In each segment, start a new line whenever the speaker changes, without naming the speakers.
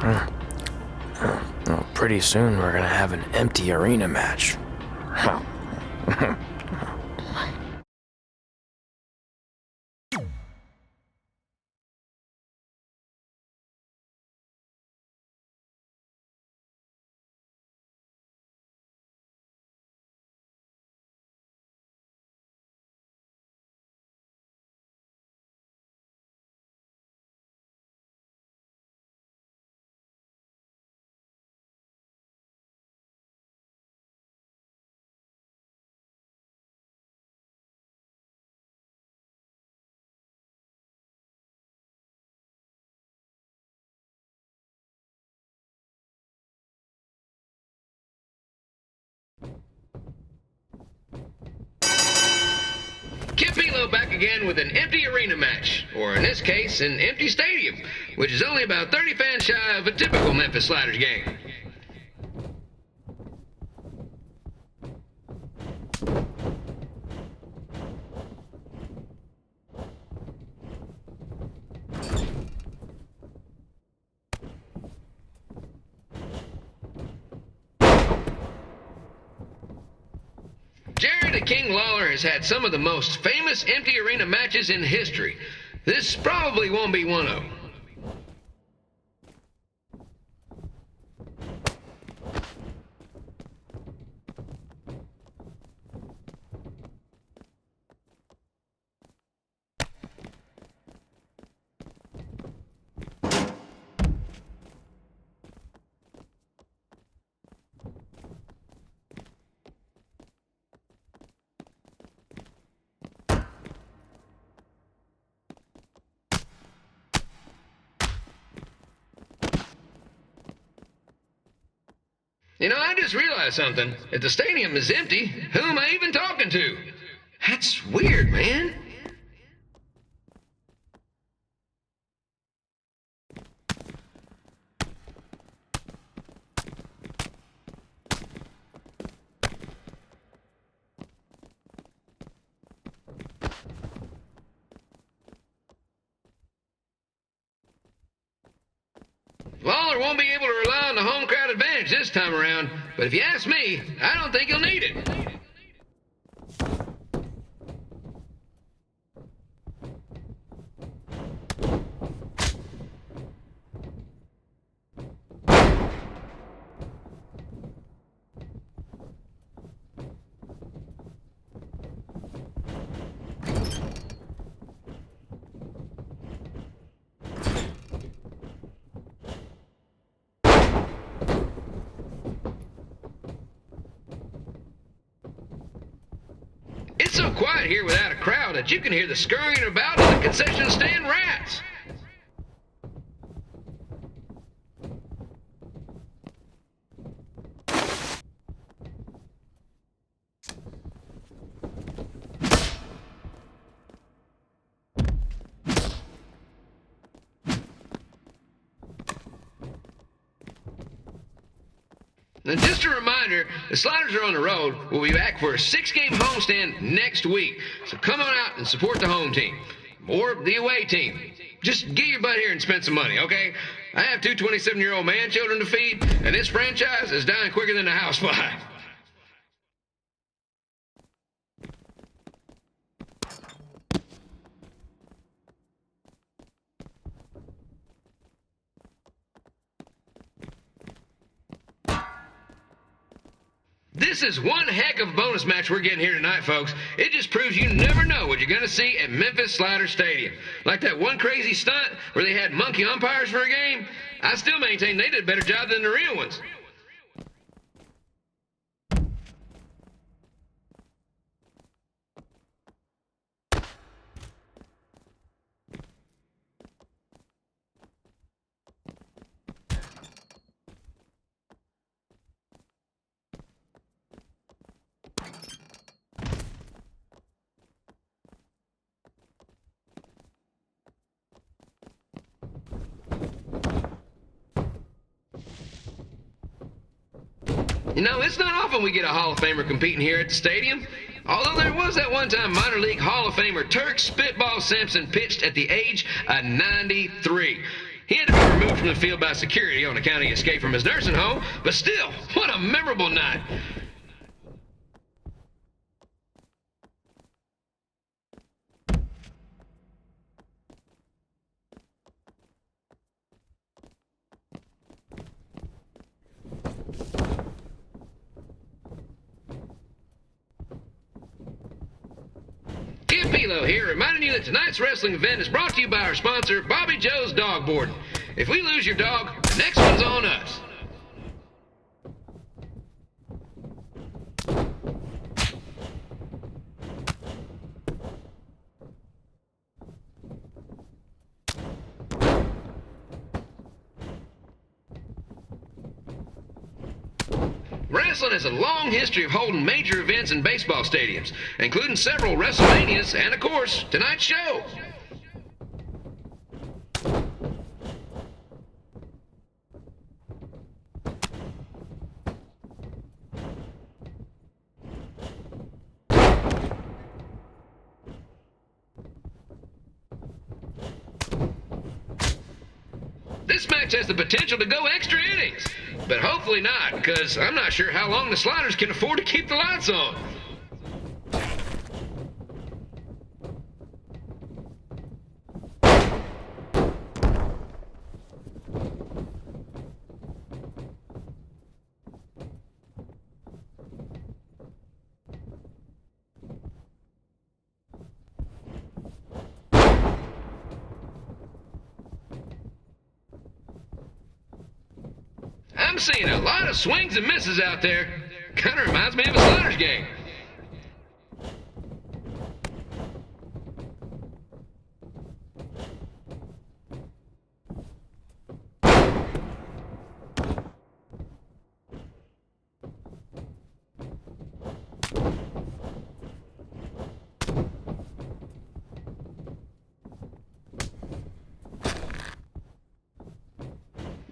Well, pretty soon we're gonna have an empty arena match.
Back again with an empty arena match, or in this case, an empty stadium, which is only about 30 fans shy of a typical Memphis Sliders game. King Lawler has had some of the most famous empty arena matches in history. This probably won't be one of them. You know, I just realized something. If the stadium is empty, who am I even talking to? That's weird, man. Lawler won't be able to rely on the home crowd advantage this time around, but if you ask me, I don't think he'll need it. It's so quiet here without a crowd that you can hear the scurrying about of the concession stand rats. And just a reminder, the Sliders are on the road. We'll be back for a 6-game homestand next week. So come on out and support the home team. Or the away team. Just get your butt here and spend some money, okay? I have two 27-year-old man-children to feed, and this franchise is dying quicker than a housefly. This is one heck of a bonus match we're getting here tonight, folks. It just proves you never know what you're going to see at Memphis Sliders Stadium. Like that one crazy stunt where they had monkey umpires for a game. I still maintain they did a better job than the real ones. You know, it's not often we get a Hall of Famer competing here at the stadium. Although there was that one time minor league Hall of Famer Turk Spitball Simpson pitched at the age of 93. He had to be removed from the field by security on account of escape from his nursing home, but still, what a memorable night. Pilo here, reminding you that tonight's wrestling event is brought to you by our sponsor, Bobby Joe's Dog Boarding. If we lose your dog, the next one's on us. Wrestling has a long history of holding major events in baseball stadiums, including several WrestleManias and, of course, tonight's show. This match has the potential to go extra innings, but hopefully not, because I'm not sure how long the Sliders can afford to keep the lights on. I'm seeing a lot of swings and misses out there. Kind of reminds me of a Sliders game.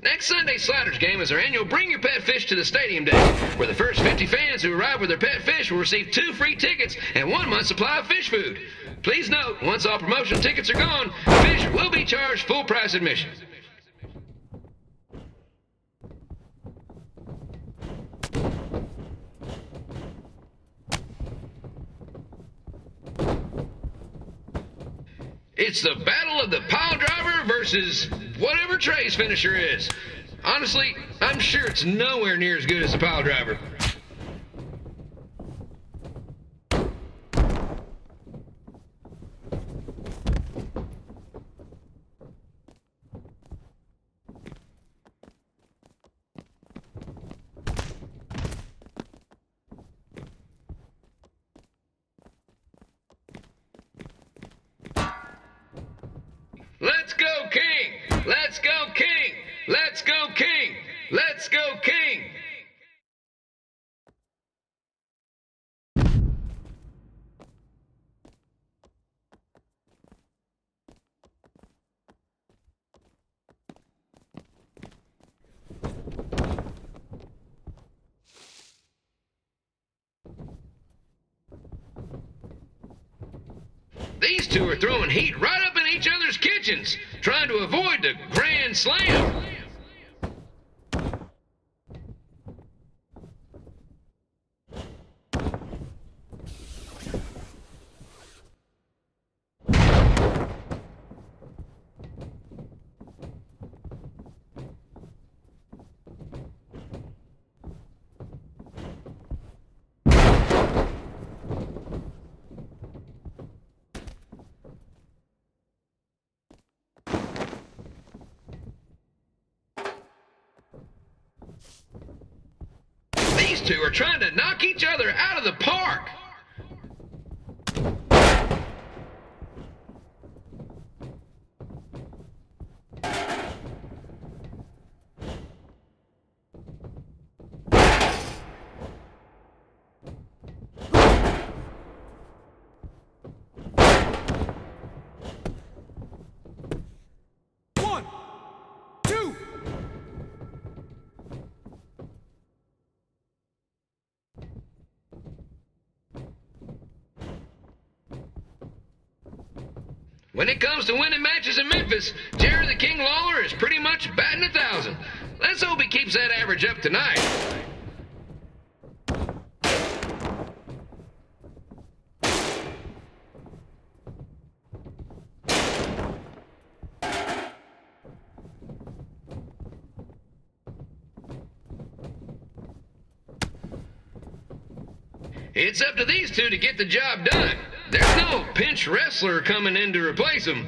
Next Sunday's Sliders game is our annual Bring Your Pet Fish to the Stadium Day, where the first 50 fans who arrive with their pet fish will receive 2 free tickets and 1 month's supply of fish food. Please note, once all promotional tickets are gone, fish will be charged full price admission. It's the battle of the pile driver versus whatever Trey's finisher is. Honestly, I'm sure it's nowhere near as good as the pile driver. Let's go, King! Let's go, King! Let's go, King! Let's go, King! These two are throwing heat right up in each other's kitchens, trying to avoid the Grand Slam. These two are trying to knock each other out of the park. When it comes to winning matches in Memphis, Jerry the King Lawler is pretty much batting 1,000. Let's hope he keeps that average up tonight. It's up to these two to get the job done. There's no pinch wrestler coming in to replace them.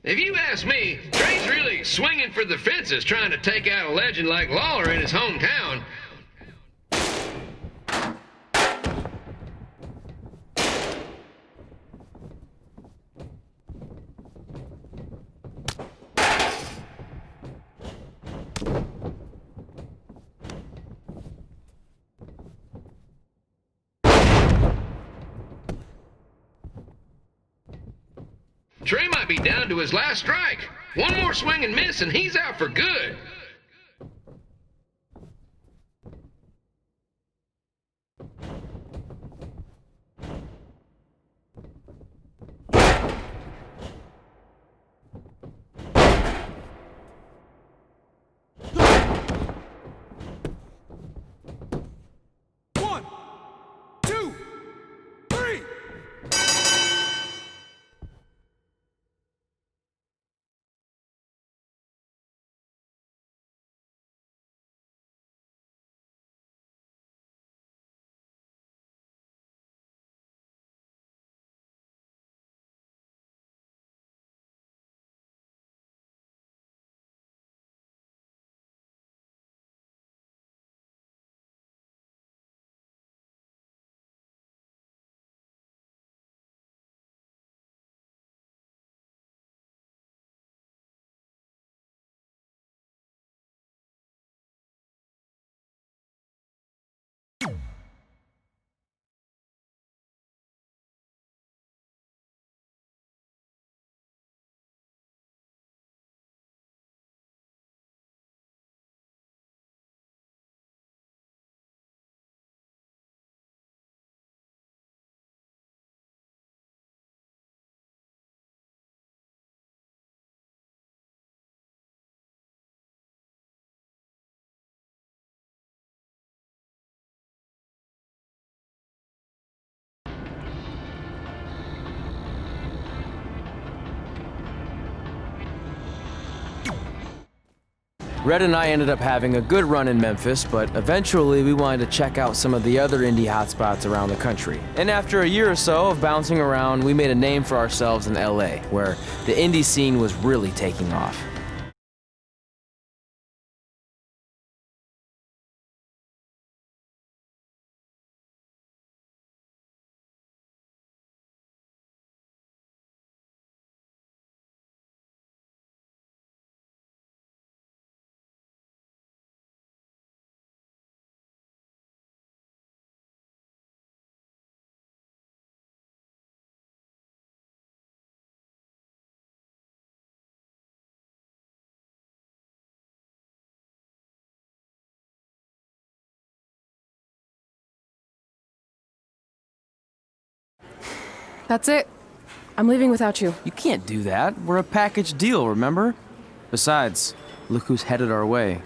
If you ask me, Trey's really swinging for the fences trying to take out a legend like Lawler in his hometown. Trey might be down to his last strike. One more swing and miss, and he's out for good.
One, two, three.
Red and I ended up having a good run in Memphis, but eventually we wanted to check out some of the other indie hotspots around the country. And after a year or so of bouncing around, we made a name for ourselves in LA, where the indie scene was really taking off.
That's it. I'm leaving without you.
You can't do that. We're a package deal, remember? Besides, look who's headed our way.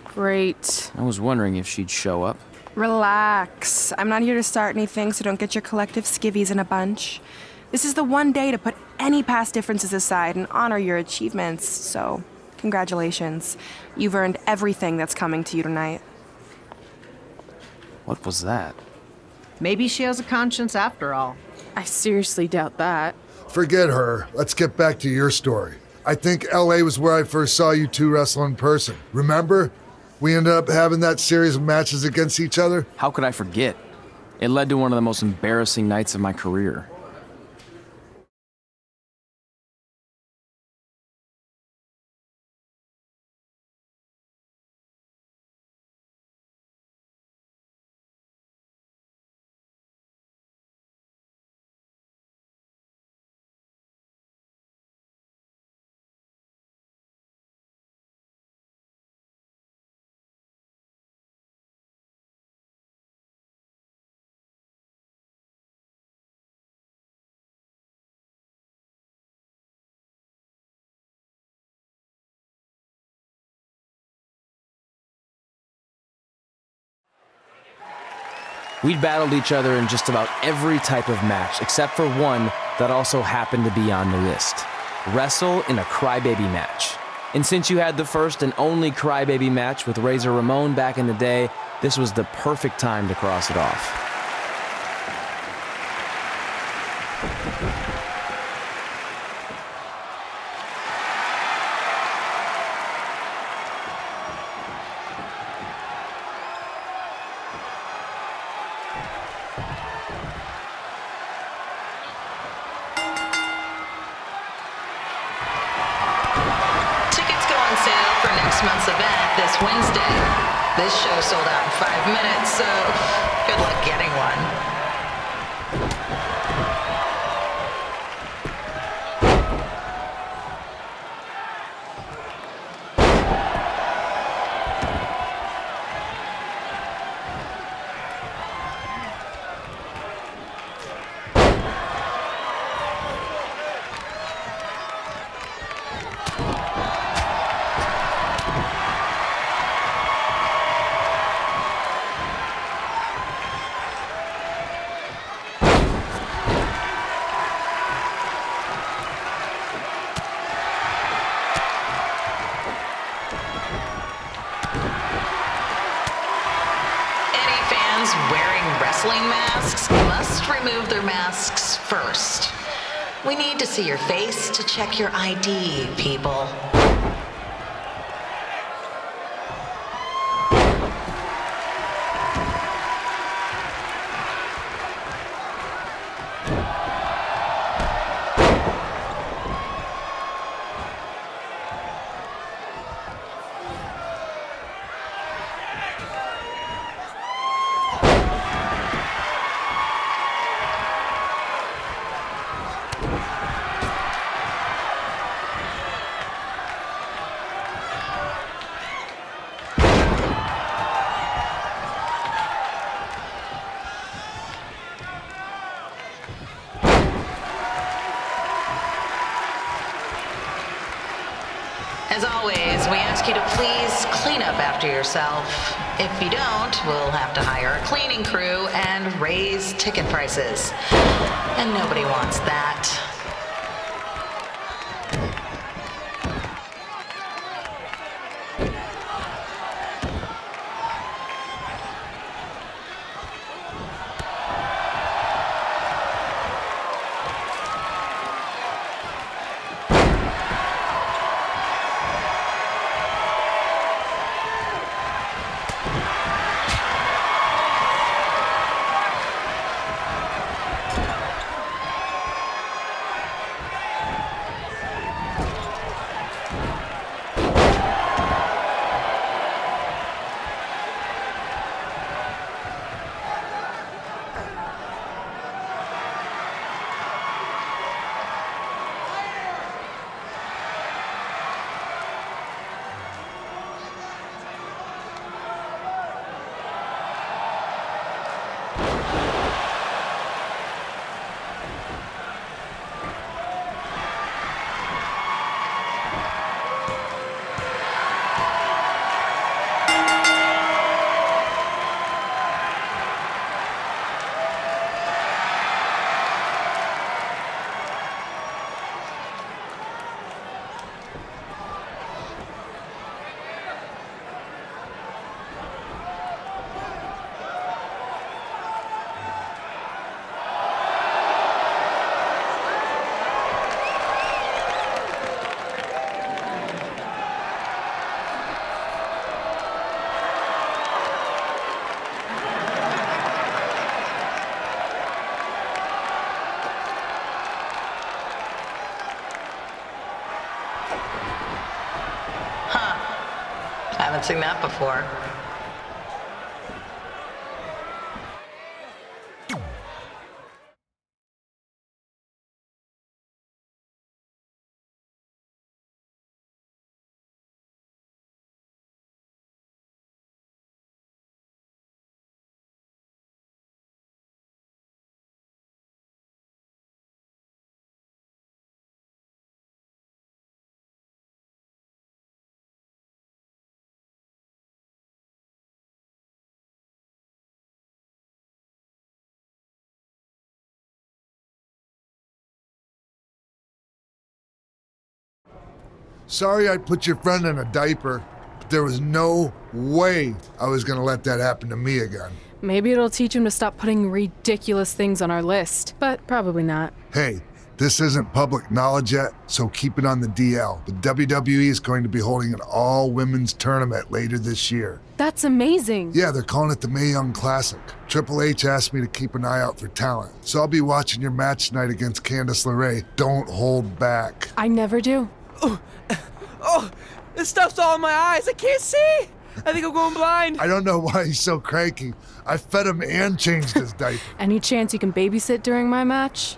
Great.
I was wondering if she'd show up.
Relax. I'm not here to start anything, so don't get your collective skivvies in a bunch. This is the one day to put any past differences aside and honor your achievements, so congratulations. You've earned everything that's coming to you tonight.
What was that?
Maybe she has a conscience after all.
I seriously doubt that.
Forget her. Let's get back to your story. I think LA was where I first saw you two wrestle in person. Remember? We ended up having that series of matches against each other.
How could I forget? It led to one of the most embarrassing nights of my career. We'd battled each other in just about every type of match, except for one that also happened to be on the list. Wrestle in a crybaby match. And since you had the first and only crybaby match with Razor Ramon back in the day, this was the perfect time to cross it off.
Month's event this Wednesday. This show sold out in 5 minutes, so good luck getting one. Wearing wrestling masks must remove their masks first. We need to see your face to check your ID, people. As always, we ask you to please clean up after yourself. If you don't, we'll have to hire a cleaning crew and raise ticket prices. And nobody wants that. Haven't seen that before.
Sorry I put your friend in a diaper, but there was no way I was gonna let that happen to me again.
Maybe it'll teach him to stop putting ridiculous things on our list, but probably not.
Hey, this isn't public knowledge yet, so keep it on the DL. The WWE is going to be holding an all-women's tournament later this year.
That's amazing.
Yeah, they're calling it the Mae Young Classic. Triple H asked me to keep an eye out for talent, so I'll be watching your match tonight against Candice LeRae. Don't hold back.
I never do.
Oh, this stuff's all in my eyes. I can't see. I think I'm going blind.
I don't know why he's so cranky. I fed him and changed his diaper.
Any chance you can babysit during my match?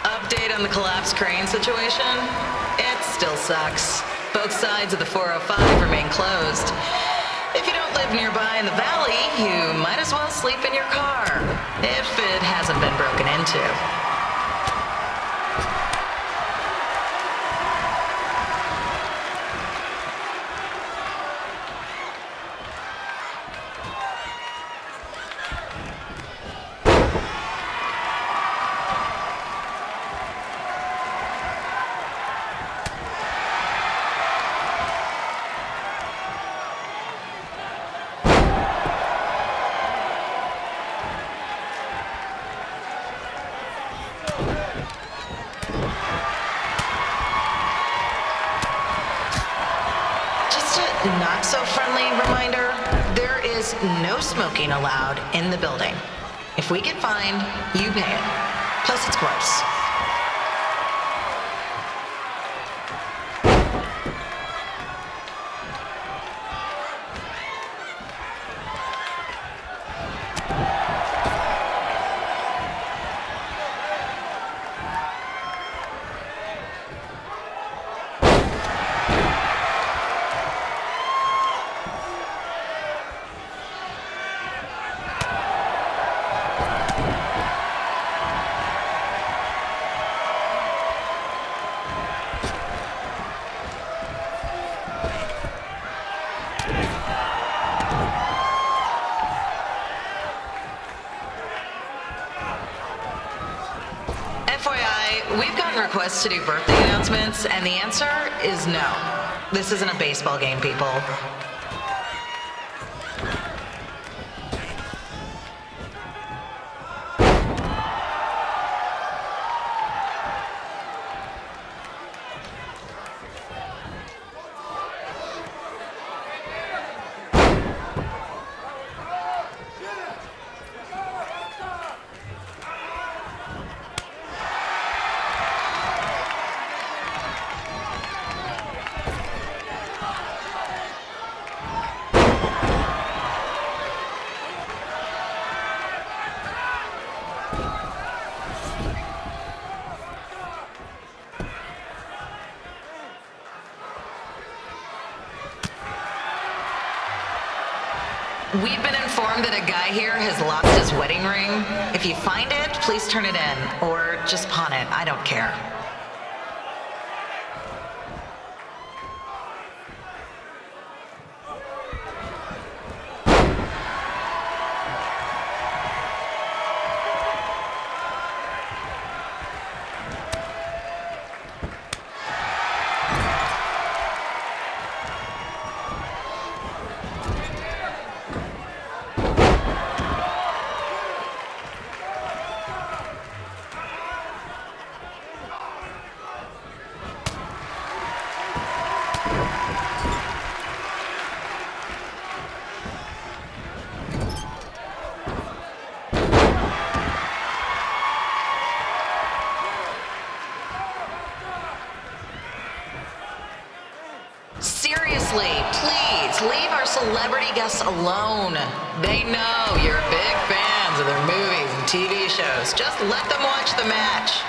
Update on the collapsed crane situation? It still sucks. Both sides of the 405 remain closed. If you don't live nearby in the valley, you might as well sleep in your car, if it hasn't been broken into. Not so friendly reminder, there is no smoking allowed in the building. If we get fined, you pay it. Plus it's gross. requests to do birthday announcements, and the answer is no. This isn't a baseball game, people. We've been informed that a guy here has lost his wedding ring. If you find it, please turn it in, or just pawn it. I don't care. Seriously, please leave our celebrity guests alone. They know you're big fans of their movies and TV shows. Just let them watch the match.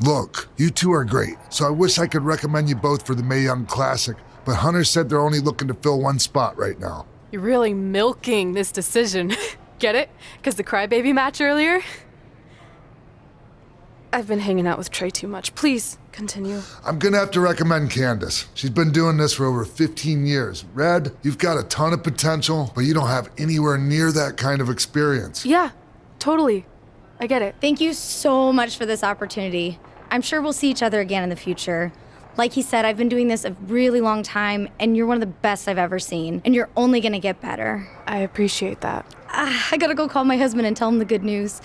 Look, you two are great, so I wish I could recommend you both for the Mae Young Classic, but Hunter said they're only looking to fill one spot right now.
You're really milking this decision. Get it? Because the crybaby match earlier? I've been hanging out with Trey too much. Please, continue.
I'm gonna have to recommend Candace. She's been doing this for over 15 years. Red, you've got a ton of potential, but you don't have anywhere near that kind of experience.
Yeah, totally. I get it.
Thank you so much for this opportunity. I'm sure we'll see each other again in the future. Like he said, I've been doing this a really long time, and you're one of the best I've ever seen, and you're only gonna get better.
I appreciate that.
I gotta go call my husband and tell him the good news.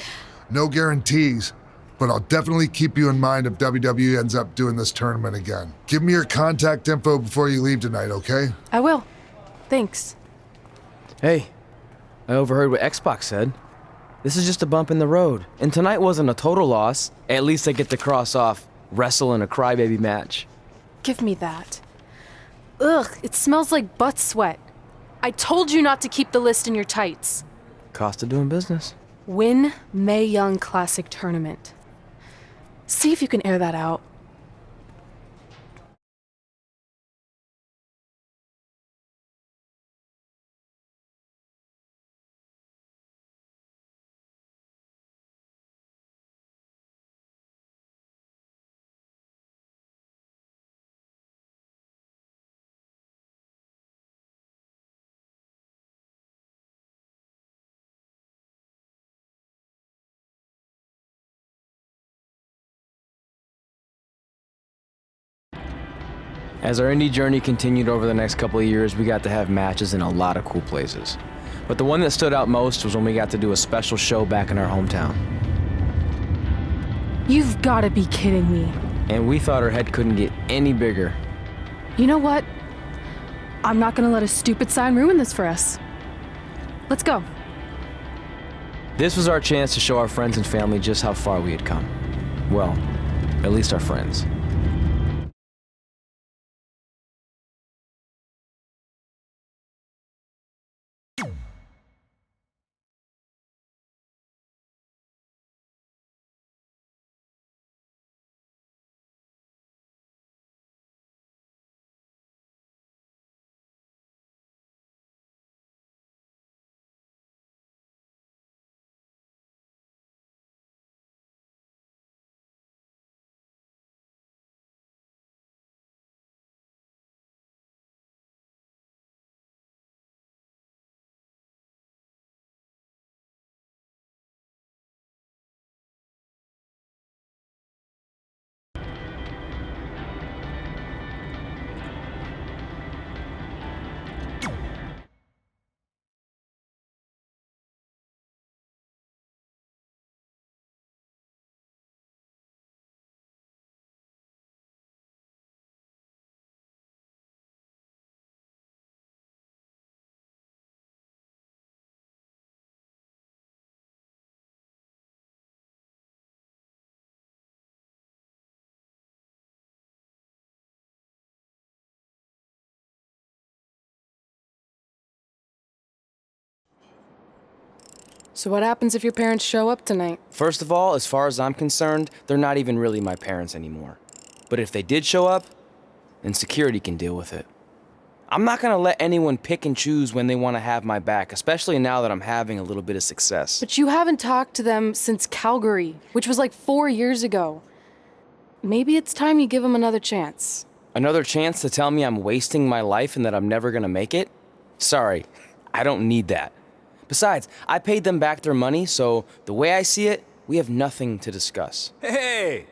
No guarantees, but I'll definitely keep you in mind if WWE ends up doing this tournament again. Give me your contact info before you leave tonight, okay?
I will. Thanks.
Hey, I overheard what Xbox said. This is just a bump in the road, and tonight wasn't a total loss. At least I get to cross off wrestle in a crybaby match.
Give me that. Ugh, it smells like butt sweat. I told you not to keep the list in your tights.
Cost of doing business.
Win Mae Young Classic Tournament. See if you can air that out.
As our indie journey continued over the next couple of years, we got to have matches in a lot of cool places. But the one that stood out most was when we got to do a special show back in our hometown.
You've got to be kidding me.
And we thought our head couldn't get any bigger.
You know what? I'm not gonna let a stupid sign ruin this for us. Let's go.
This was our chance to show our friends and family just how far we had come. Well, at least our friends.
So what happens if your parents show up tonight?
First of all, as far as I'm concerned, they're not even really my parents anymore. But if they did show up, then security can deal with it. I'm not gonna let anyone pick and choose when they want to have my back, especially now that I'm having a little bit of success.
But you haven't talked to them since Calgary, which was like 4 years ago. Maybe it's time you give them another chance.
Another chance to tell me I'm wasting my life and that I'm never gonna make it? Sorry, I don't need that. Besides, I paid them back their money, so the way I see it, we have nothing to discuss.
Hey,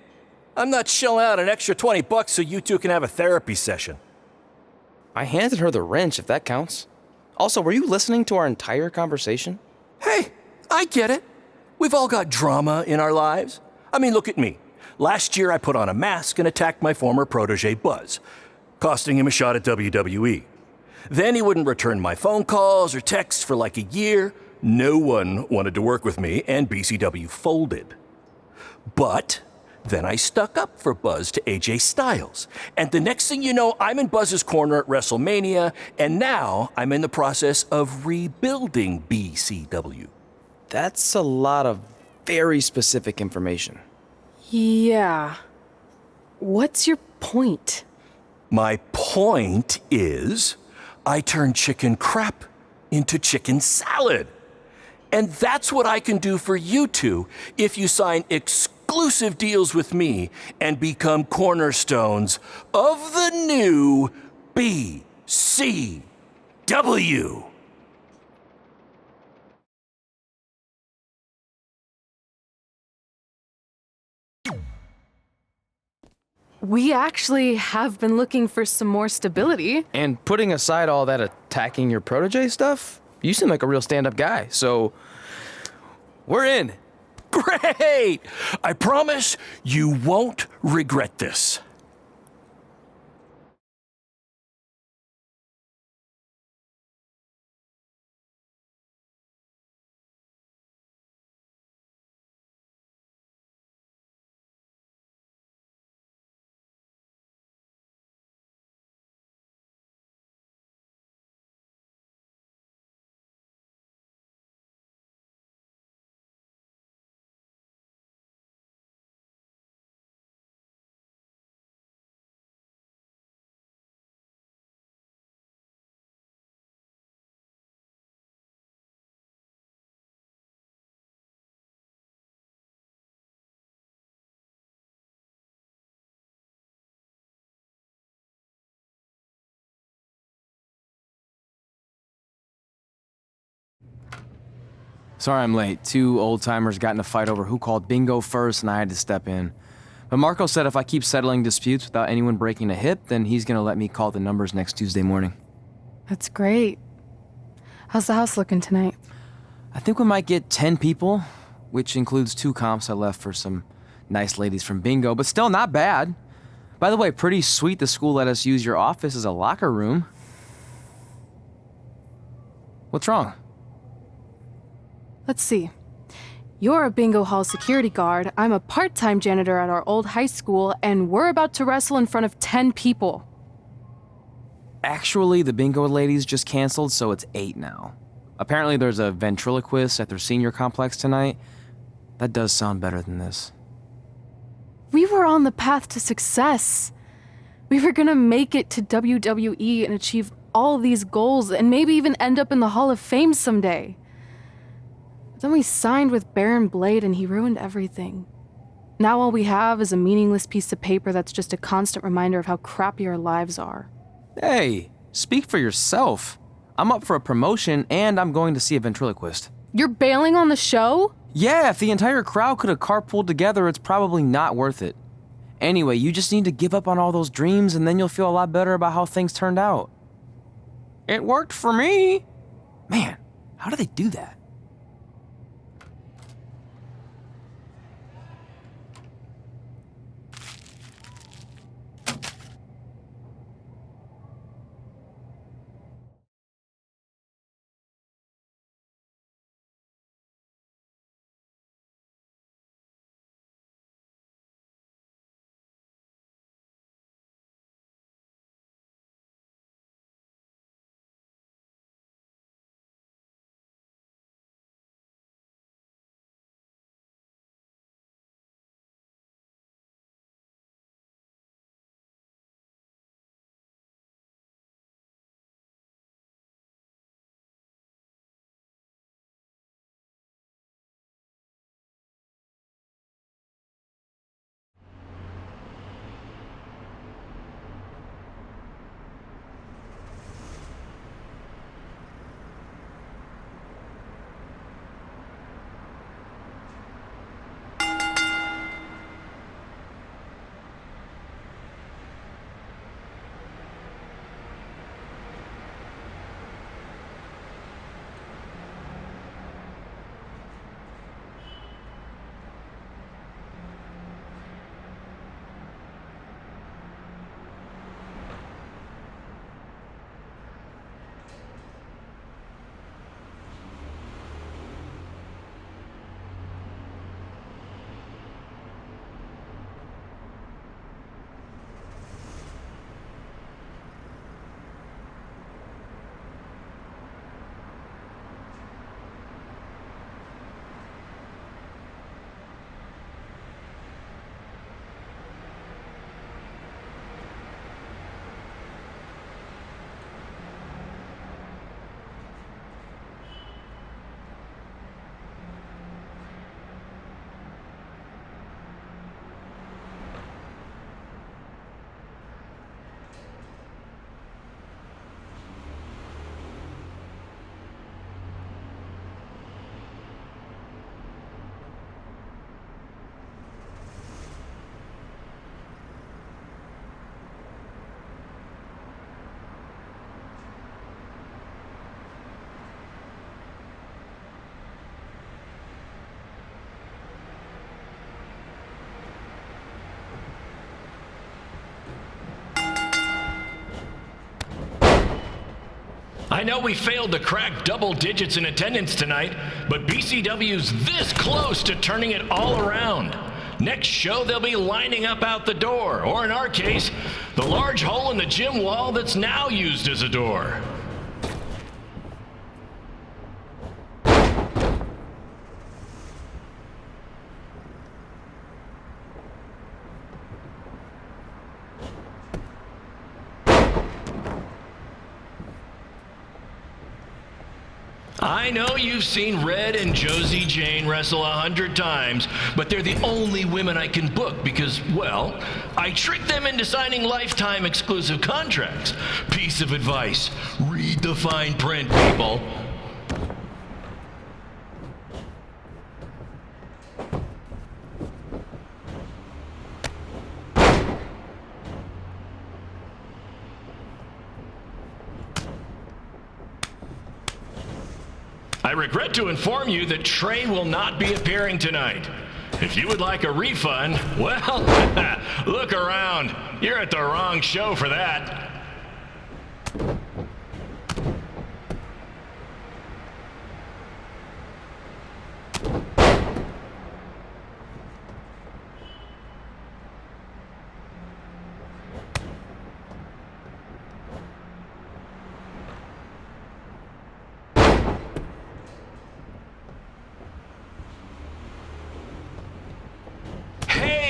I'm not shelling out an extra $20 so you two can have a therapy session.
I handed her the wrench, if that counts. Also, were you listening to our entire conversation?
Hey, I get it. We've all got drama in our lives. I mean, look at me. Last year I put on a mask and attacked my former protege Buzz, costing him a shot at WWE. Then he wouldn't return my phone calls or texts for like a year. No one wanted to work with me, and BCW folded. But then I stuck up for Buzz to AJ Styles. And the next thing you know, I'm in Buzz's corner at WrestleMania, and now I'm in the process of rebuilding BCW.
That's a lot of very specific information.
Yeah. What's your point?
My point is, I turned chicken crap into chicken salad. And that's what I can do for you two if you sign exclusive deals with me and become cornerstones of the new BCW.
We actually have been looking for some more stability.
And putting aside all that attacking your protege stuff, you seem like a real stand-up guy, so we're in.
Great! I promise you won't regret this.
Sorry I'm late. Two old-timers got in a fight over who called bingo first, and I had to step in. But Marco said if I keep settling disputes without anyone breaking a hip, then he's gonna let me call the numbers next Tuesday morning.
That's great. How's the house looking tonight?
I think we might get 10 people, which includes 2 comps I left for some nice ladies from bingo, but still not bad. By the way, pretty sweet the school let us use your office as a locker room. What's wrong?
Let's see. You're a bingo hall security guard, I'm a part-time janitor at our old high school, and we're about to wrestle in front of 10 people.
Actually, the bingo ladies just canceled, so it's 8 now. Apparently there's a ventriloquist at their senior complex tonight. That does sound better than this.
We were on the path to success. We were gonna make it to WWE and achieve all these goals and maybe even end up in the Hall of Fame someday. But then we signed with Baron Blade and he ruined everything. Now all we have is a meaningless piece of paper that's just a constant reminder of how crappy our lives are.
Hey, speak for yourself. I'm up for a promotion and I'm going to see a ventriloquist.
You're bailing on the show?
Yeah, if the entire crowd could have carpooled together, it's probably not worth it. Anyway, you just need to give up on all those dreams and then you'll feel a lot better about how things turned out. It worked for me. Man, how do they do that?
I know we failed to crack double digits in attendance tonight, but BCW's this close to turning it all around. Next show, they'll be lining up out the door, or in our case, the large hole in the gym wall that's now used as a door. I know you've seen Red and Josie Jane wrestle 100 times, but they're the only women I can book because, well, I tricked them into signing lifetime exclusive contracts. Piece of advice: read the fine print, people. I regret to inform you that Trey will not be appearing tonight. If you would like a refund, well, look around. You're at the wrong show for that.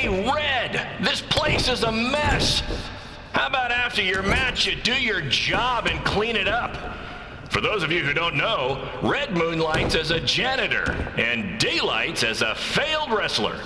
Red, this place is a mess. How about after your match you do your job and clean it up? For those of you who don't know, Red moonlights as a janitor and daylights as a failed wrestler.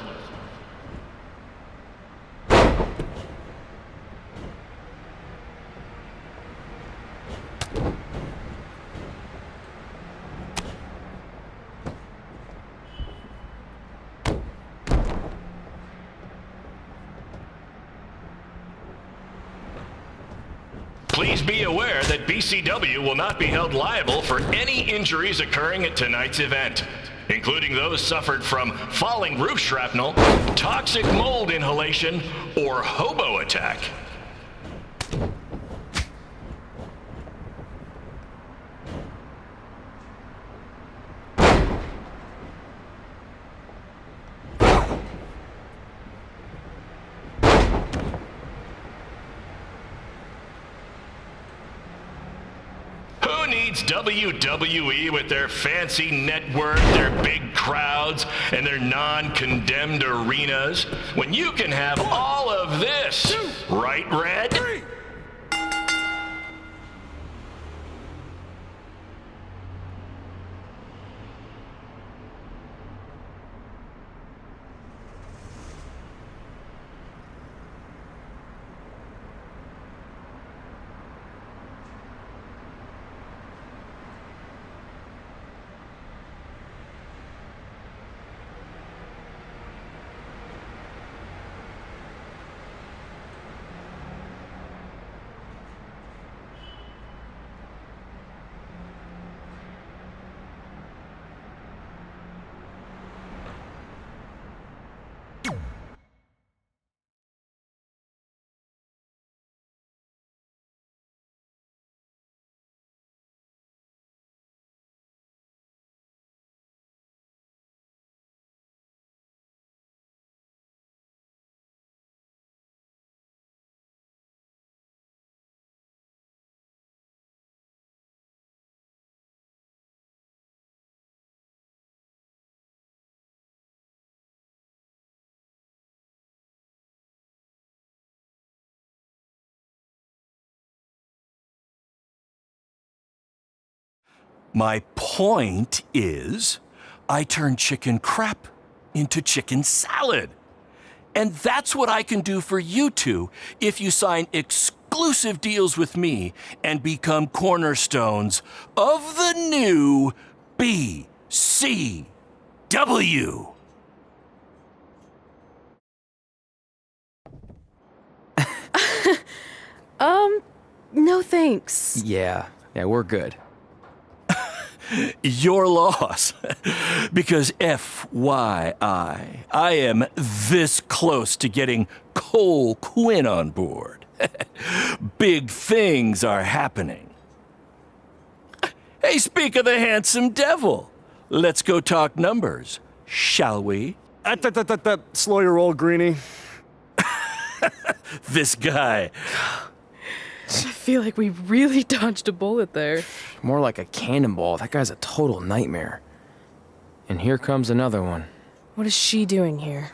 Please be aware that BCW will not be held liable for any injuries occurring at tonight's event, including those suffered from falling roof shrapnel, toxic mold inhalation, or hobo attack. Needs WWE with their fancy network, their big crowds, and their non-condemned arenas, when you can have all of this, right, Red?
3.
My point is, I turn chicken crap into chicken salad. And that's what I can do for you two if you sign exclusive deals with me and become cornerstones of the new BCW.
No thanks.
Yeah, we're good.
Your loss. Because FYI, I am this close to getting Cole Quinn on board. Big things are happening. Hey, speak of the handsome devil. Let's go talk numbers, shall we?
Slow your roll, Greenie.
This guy.
I feel like we really dodged a bullet there.
More like a cannonball. That guy's a total nightmare. And here comes another one.
What is she doing here?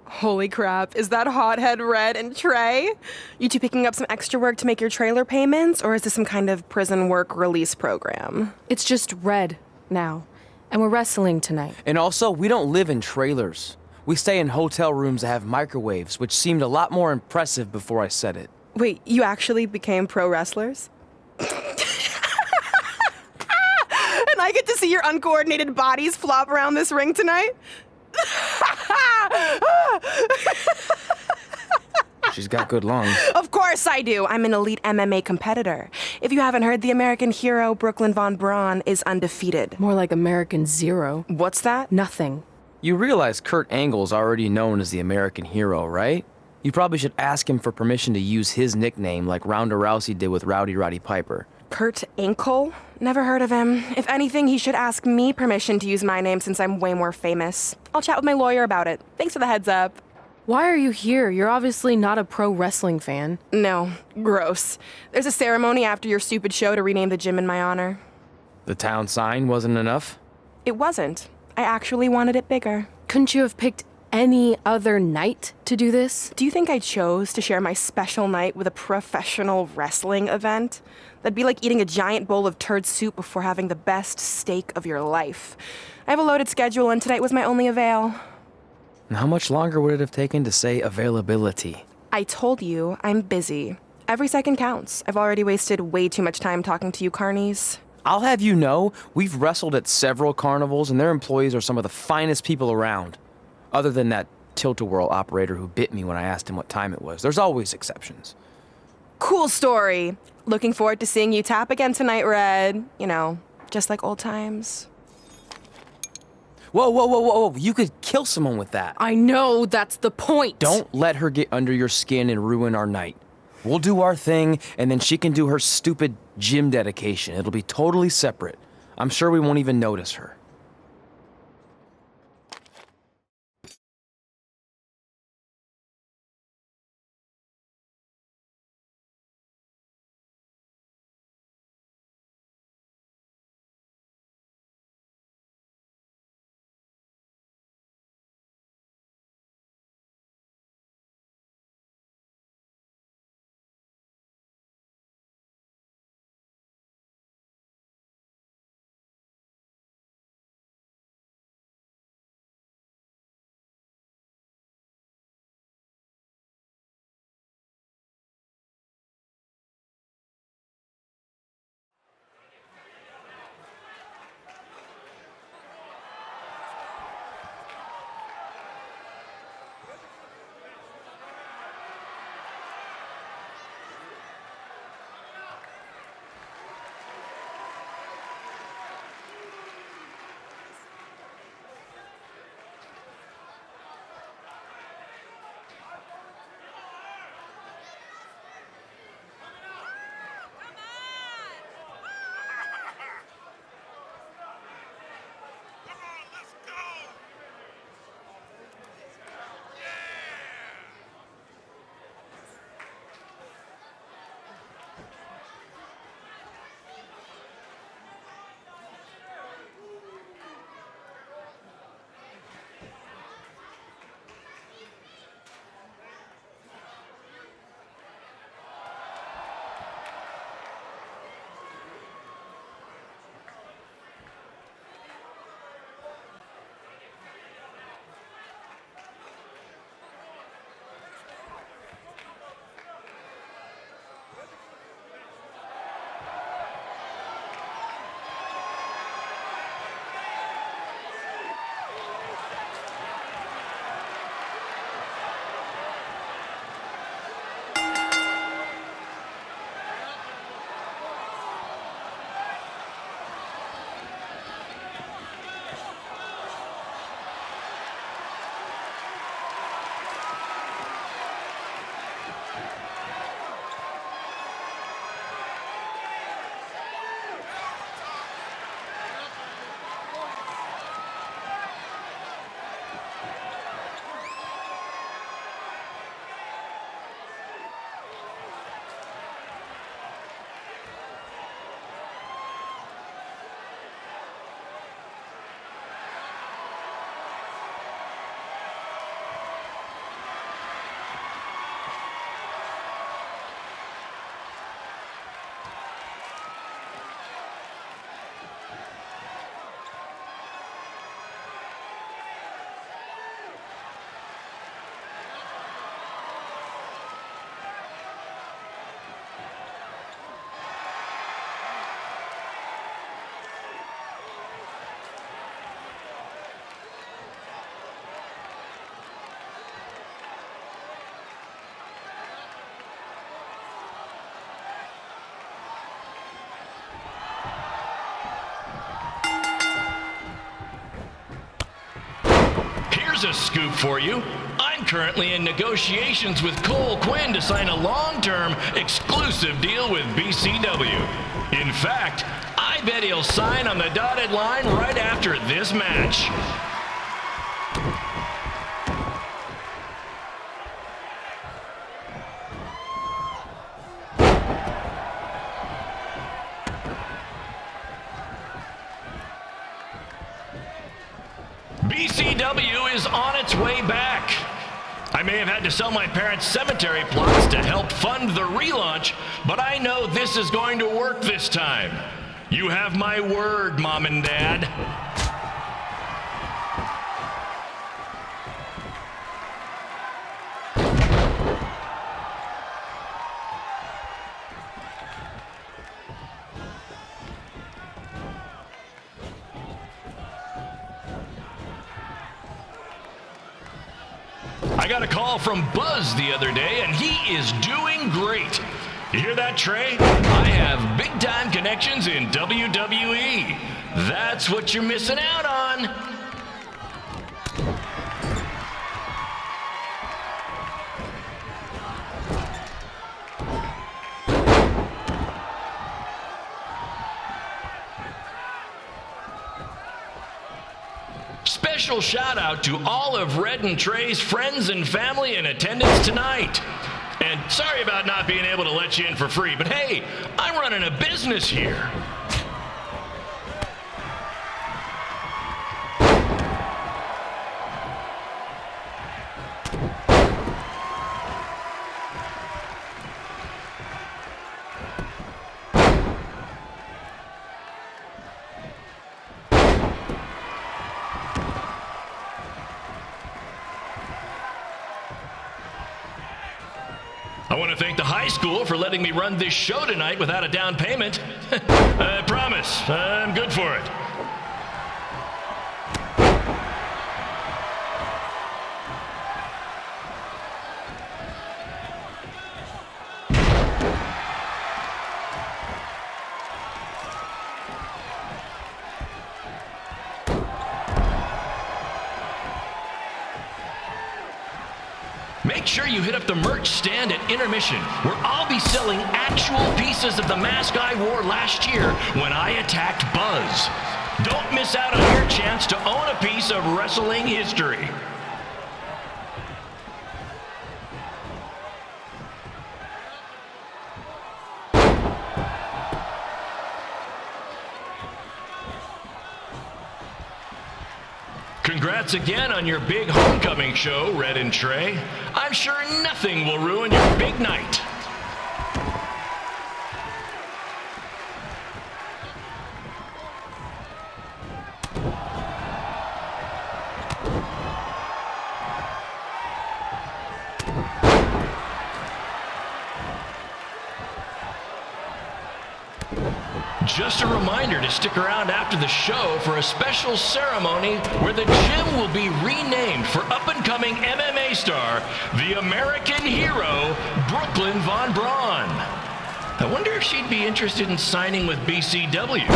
Holy crap, is that hothead Red and Trey? You two picking up some extra work to make your trailer payments, or is this some kind of prison work release program?
It's just Red now, and we're wrestling tonight.
And also, we don't live in trailers. We stay in hotel rooms that have microwaves, which seemed a lot more impressive before I said it.
Wait, you actually became pro wrestlers? And I get to see your uncoordinated bodies flop around this ring tonight?
She's got good lungs.
Of course I do. I'm an elite MMA competitor. If you haven't heard, the American hero, Brooklyn Von Braun, is undefeated.
More like American Zero.
What's that?
Nothing.
You realize Kurt Angle's already known as the American hero, right? You probably should ask him for permission to use his nickname like Ronda Rousey did with Rowdy Roddy Piper.
Kurt Angle? Never heard of him. If anything, he should ask me permission to use my name since I'm way more famous. I'll chat with my lawyer about it. Thanks for the heads up.
Why are you here? You're obviously not a pro wrestling fan.
No, gross. There's a ceremony after your stupid show to rename the gym in my honor.
The town sign wasn't enough?
It wasn't. I actually wanted it bigger.
Couldn't you have picked any other night to do this?
Do you think I chose to share my special night with a professional wrestling event? That'd be like eating a giant bowl of turd soup before having the best steak of your life. I have a loaded schedule, and tonight was my only avail.
And how much longer would it have taken to say availability?
I told you, I'm busy. Every second counts. I've already wasted way too much time talking to you carnies.
I'll have you know, we've wrestled at several carnivals, and their employees are some of the finest people around. Other than that tilt-a-whirl operator who bit me when I asked him what time it was. There's always exceptions.
Cool story. Looking forward to seeing you tap again tonight, Red. You know, just like old times.
Whoa, whoa, whoa, whoa, whoa. You could kill someone with that.
I know, that's the point.
Don't let her get under your skin and ruin our night. We'll do our thing, and then she can do her stupid gym dedication. It'll be totally separate. I'm sure we won't even notice her.
Here's a scoop for you. I'm currently in negotiations with Cole Quinn to sign a long-term, exclusive deal with BCW. In fact, I bet he'll sign on the dotted line right after this match. BCW is on its way back. I may have had to sell my parents' cemetery plots to help fund the relaunch, but I know this is going to work this time. You have my word, Mom and Dad. I got a call from Buzz the other day, and he is doing great. You hear that, Trey? I have big-time connections in WWE. That's what you're missing out on. Special shout out to all of Red and Trey's friends and family in attendance tonight. And sorry about not being able to let you in for free, but hey, I'm running a business here. I want to thank the high school for letting me run this show tonight without a down payment. I promise, I'm good for it. Make sure you hit up the merch stand at intermission, where I'll be selling actual pieces of the mask I wore last year when I attacked Buzz. Don't miss out on your chance to own a piece of wrestling history. Congrats again on your big homecoming show, Red and Trey. I'm sure nothing will ruin your big night. Just a reminder to stick around after the show for a special ceremony where the gym will be renamed for up-and-coming MMA star, the American hero, Brooklyn Von Braun. I wonder if she'd be interested in signing with BCW.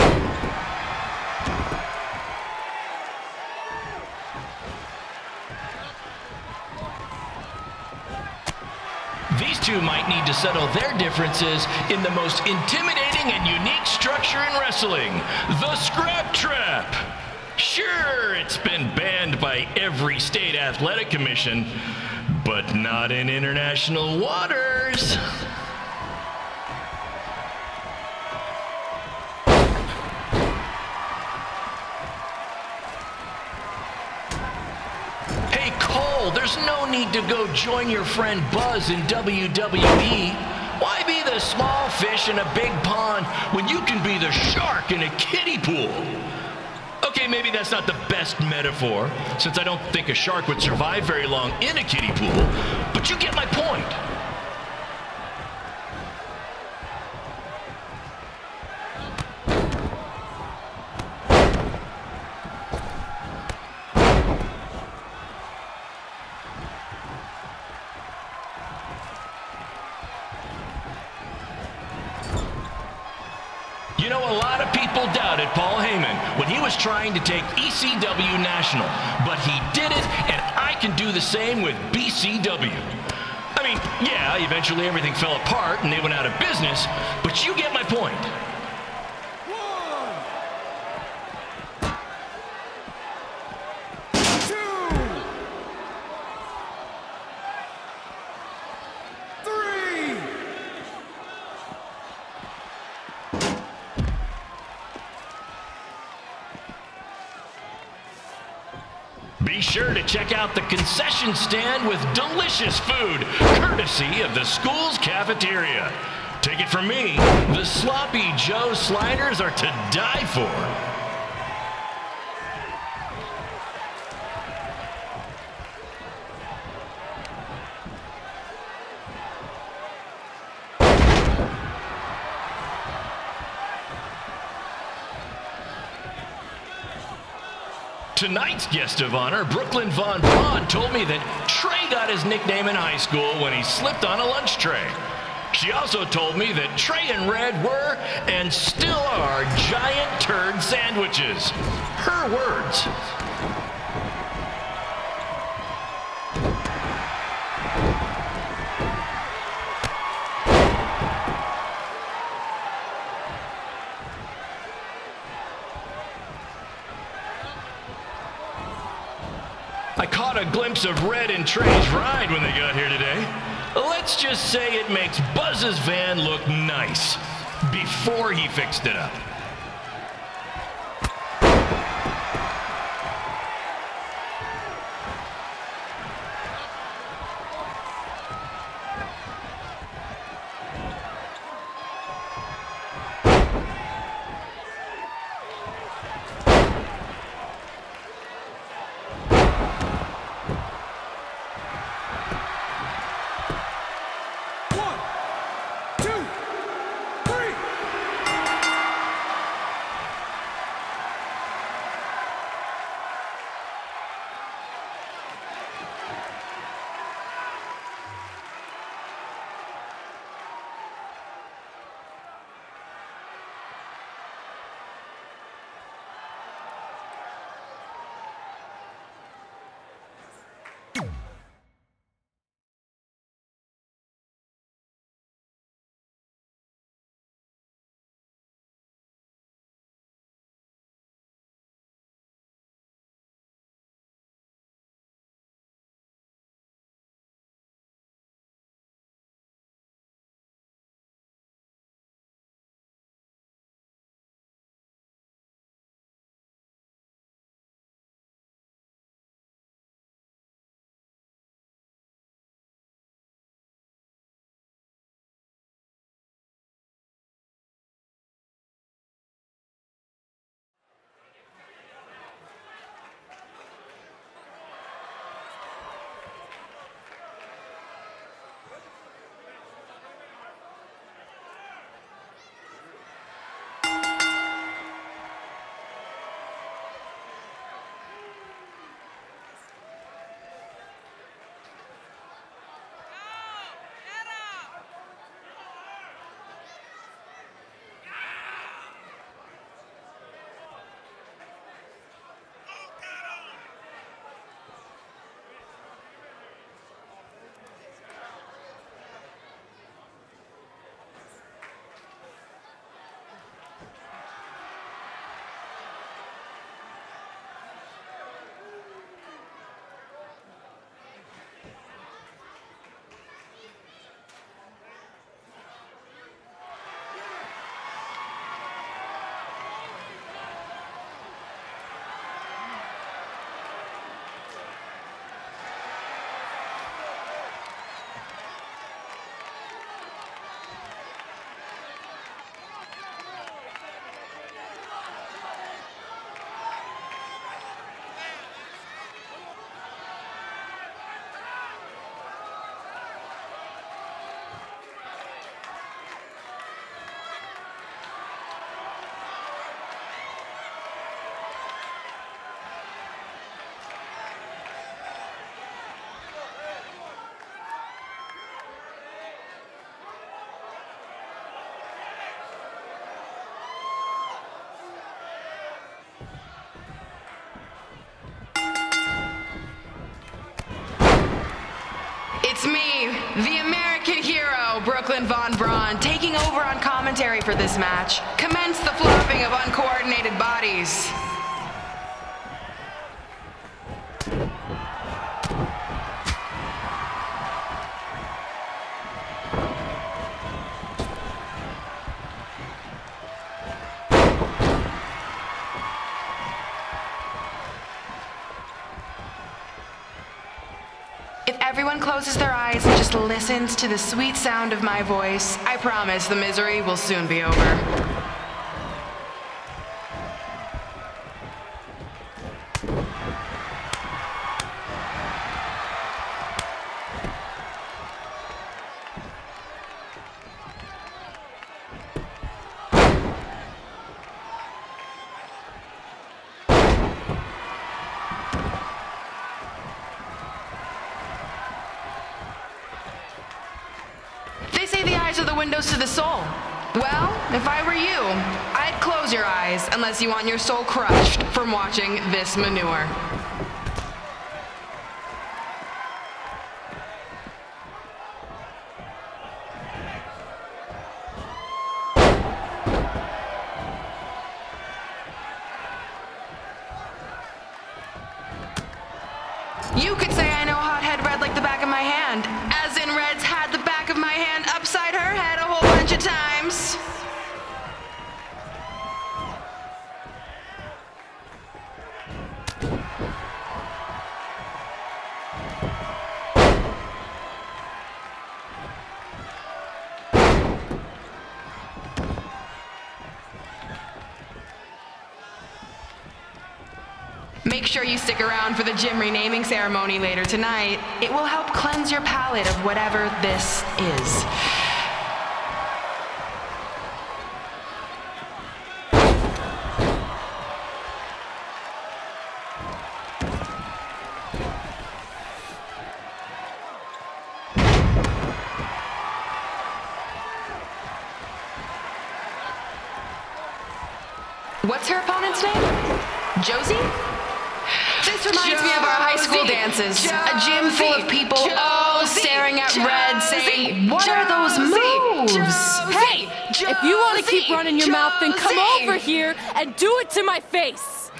These two might need to settle their differences in the most intimidating and unique structure in wrestling, the Scrap Trap. Sure, it's been banned by every state athletic commission, but not in international waters. There's no need to go join your friend Buzz in WWE. Why be the small fish in a big pond when you can be the shark in a kiddie pool? Okay, maybe that's not the best metaphor, since I don't think a shark would survive very long in a kiddie pool, but you get my point. You know, a lot of people doubted Paul Heyman when he was trying to take ECW National, but he did it, and can do the same with BCW. I mean, yeah, eventually everything fell apart and they went out of business, but you get my point. Be sure to check out the concession stand with delicious food, courtesy of the school's cafeteria. Take it from me, the Sloppy Joe sliders are to die for. Tonight's guest of honor, Brooklyn Von Braun, told me that Trey got his nickname in high school when he slipped on a lunch tray. She also told me that Trey and Red were, and still are, giant turd sandwiches. Her words. I caught a glimpse of Red and Trey's ride when they got here today. Let's just say it makes Buzz's van look nice before he fixed it up.
It's me, the American hero, Brooklyn Von Braun, taking over on commentary for this match. Commence the flopping of uncoordinated bodies. If everyone closes their eyes and just listens to the sweet sound of my voice, I promise the misery will soon be over. They say the eyes are the windows to the soul. Well, if I were you, I'd close your eyes unless you want your soul crushed from watching this manure. You could say I know Hothead Red like the back of my hand, as in Red's had the back of my hand upside her head a whole bunch of times. Make sure you stick around for the gym renaming ceremony later tonight. It will help cleanse your palate of whatever this is. What's her opponent's name? Josie? This reminds me of our high school dances. A gym full of people all staring at Red saying, "What are those moves?"
Hey, if you want to keep running your mouth, then come over here and do it to my face.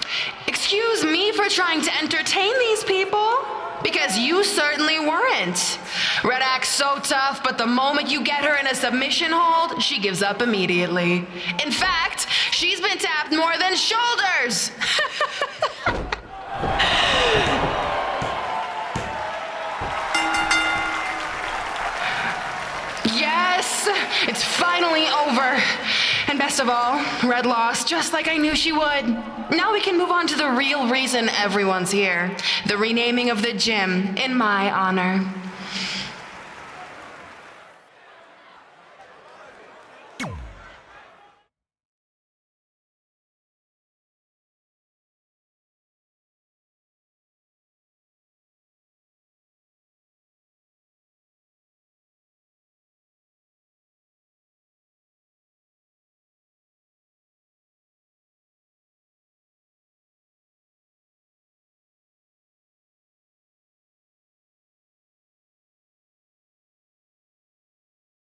Excuse me for trying to entertain these people? Because you certainly weren't. Red acts so tough, but the moment you get her in a submission hold, she gives up immediately. In fact, she's been tapped more than shoulders. Yes, it's finally over. And best of all, Red lost just like I knew she would. Now we can move on to the real reason everyone's here. The renaming of the gym in my honor.